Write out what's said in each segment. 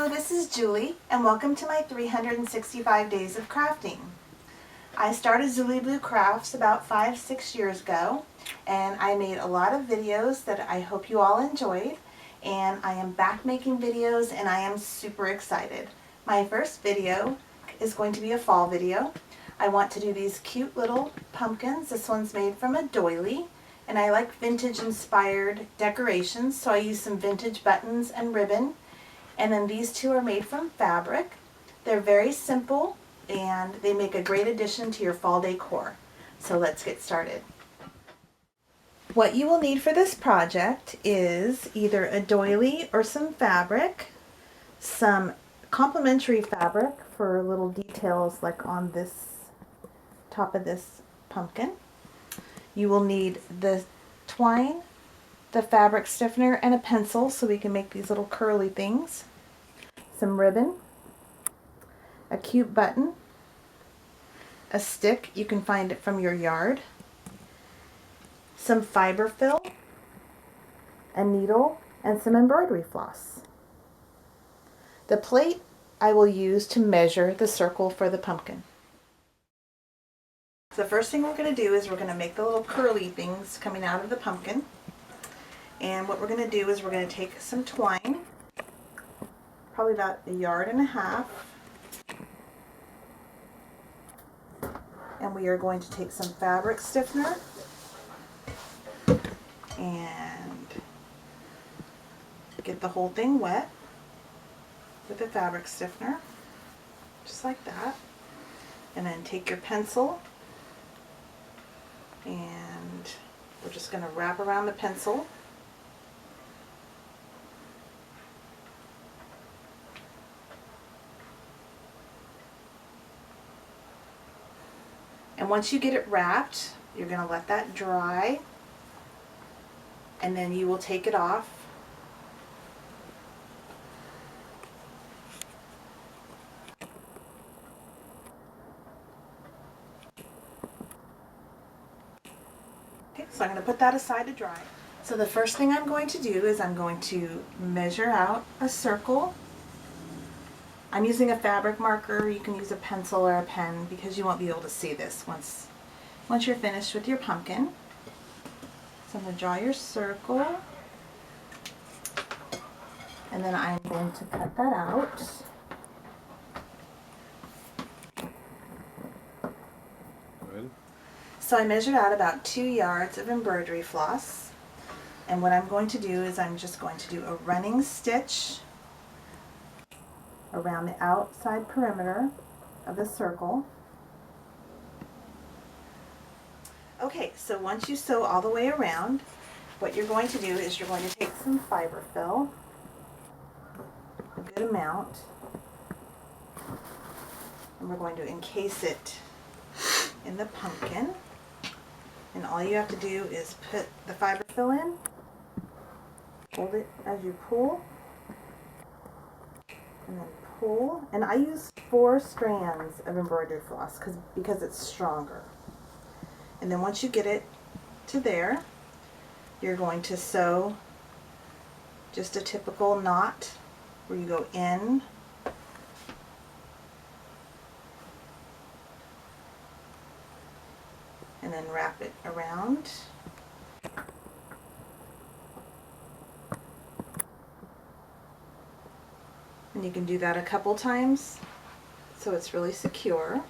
Hello, this is Julie, and welcome to my 365 Days of Crafting. I started Zuliblu Crafts about 5-6 years ago, and I made a lot of videos that I hope you all enjoyed, and I am back making videos, and I am super excited. My first video is going to be a fall video. I want to do these cute little pumpkins. This one's made from a doily, and I like vintage inspired decorations, so I use some vintage buttons and ribbon. And then these two are made from fabric. They're very simple and they make a great addition to your fall decor. So let's get started. What you will need for this project is either a doily or some fabric, some complementary fabric for little details like on this top of this pumpkin. You will need the twine, the fabric stiffener, and a pencil so we can make these little curly things. Some ribbon, a cute button, a stick, you can find it from your yard, some fiber fill, a needle, and some embroidery floss. The plate I will use to measure the circle for the pumpkin. So the first thing we're going to do is we're going to make the little curly things coming out of the pumpkin. And what we're going to do is we're going to take some twine, probably about 1.5 yards, and we are going to take some fabric stiffener and get the whole thing wet with the fabric stiffener, just like that. And then take your pencil and we're just going to wrap around the pencil. And once you get it wrapped, you're going to let that dry, and then you will take it off. Okay, so I'm going to put that aside to dry. So the first thing I'm going to do is I'm going to measure out a circle. I'm using a fabric marker. You can use a pencil or a pen because you won't be able to see this once you're finished with your pumpkin. So I'm going to draw your circle, and then I'm going to cut that out. Good. So I measured out about 2 yards of embroidery floss, and what I'm going to do is I'm just going to do a running stitch around the outside perimeter of the circle. Okay, so once you sew all the way around, what you're going to do is you're going to take some fiber fill, a good amount, and we're going to encase it in the pumpkin. And all you have to do is put the fiber fill in, hold it as you pull, and then pull. And I use 4 strands of embroidery floss because it's stronger. And then once you get it to there, you're going to sew just a typical knot where you go in and then wrap it around. And you can do that a couple times so it's really secure.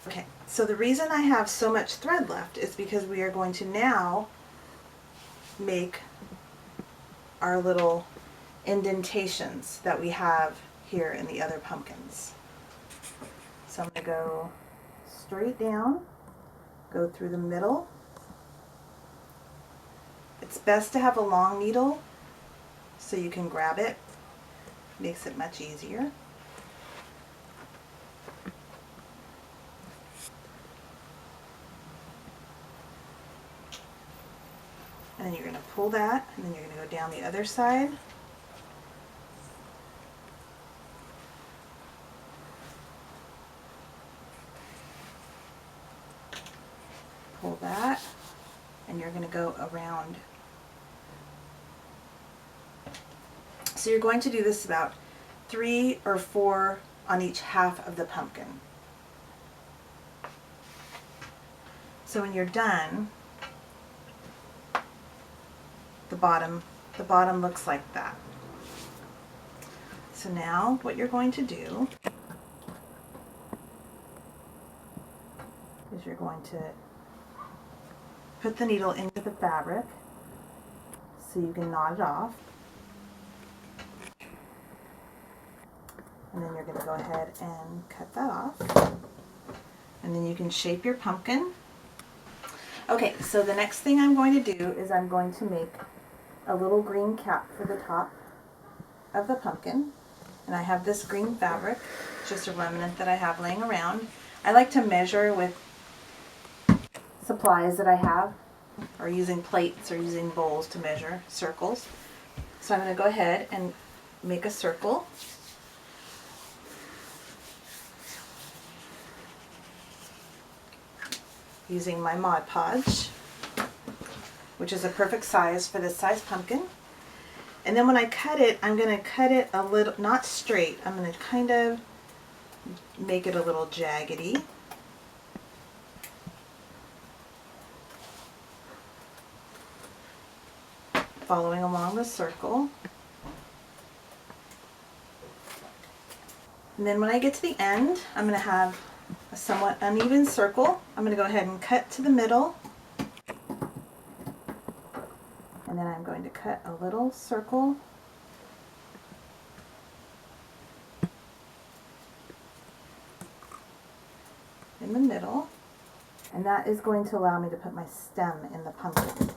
Okay, so the reason I have so much thread left is because we are going to now make our little indentations that we have here in the other pumpkins. So I'm going to go straight down, go through the middle. It's best to have a long needle so you can grab it. Makes it much easier. And then you're going to pull that, and then you're going to go down the other side. Pull that, and you're going to go around So you're going to do this about 3 or 4 on each half of the pumpkin. So when you're done, the bottom looks like that. So now what you're going to do is you're going to put the needle into the fabric so you can knot it off. And then you're going to go ahead and cut that off. And then you can shape your pumpkin. Okay, so the next thing I'm going to do is I'm going to make a little green cap for the top of the pumpkin. And I have this green fabric, just a remnant that I have laying around. I like to measure with supplies that I have, or using plates or using bowls to measure circles. So I'm going to go ahead and make a circle. Using my Mod Podge, which is a perfect size for this size pumpkin. And then when I cut it, I'm going to cut it a little, not straight, I'm going to kind of make it a little jaggedy. Following along the circle. And then when I get to the end, I'm going to have a somewhat uneven circle. I'm going to go ahead and cut to the middle. And then I'm going to cut a little circle in the middle. And that is going to allow me to put my stem in the pumpkin.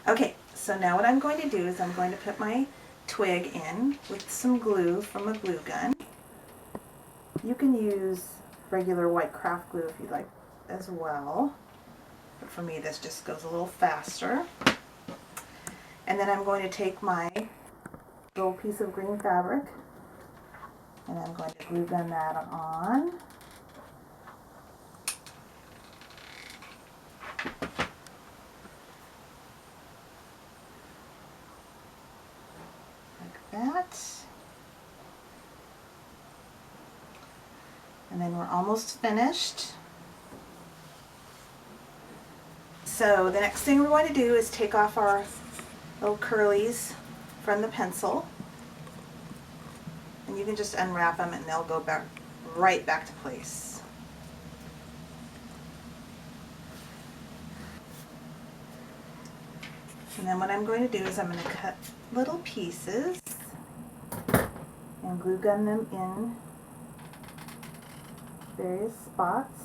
Okay, so now what I'm going to do is I'm going to put my twig in with some glue from a glue gun. You can use regular white craft glue if you'd like as well. But for me, this just goes a little faster. And then I'm going to take my little piece of green fabric and I'm going to glue gun that on. Like that. And then we're almost finished. So the next thing we're going to do is take off our little curlies from the pencil. And you can just unwrap them and they'll go back right back to place. And then what I'm going to do is I'm going to cut little pieces and glue gun them in various spots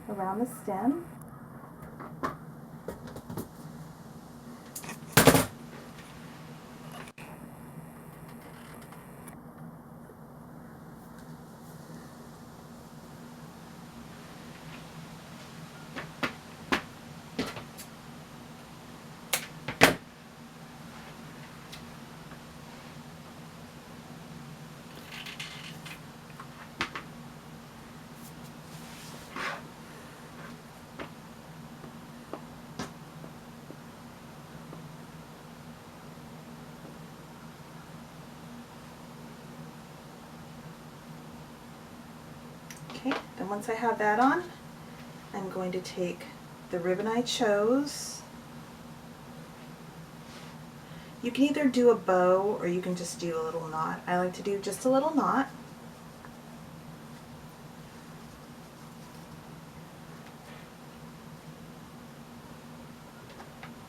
around the stem. Okay, then once I have that on, I'm going to take the ribbon I chose. You can either do a bow or you can just do a little knot. I like to do just a little knot.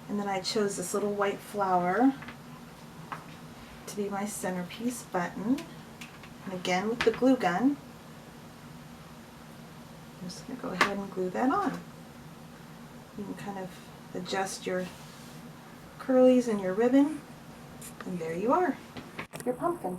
And then I chose this little white flower to be my centerpiece button. And again with the glue gun, I'm just going to go ahead and glue that on. You can kind of adjust your curlies and your ribbon, and there you are, your pumpkin.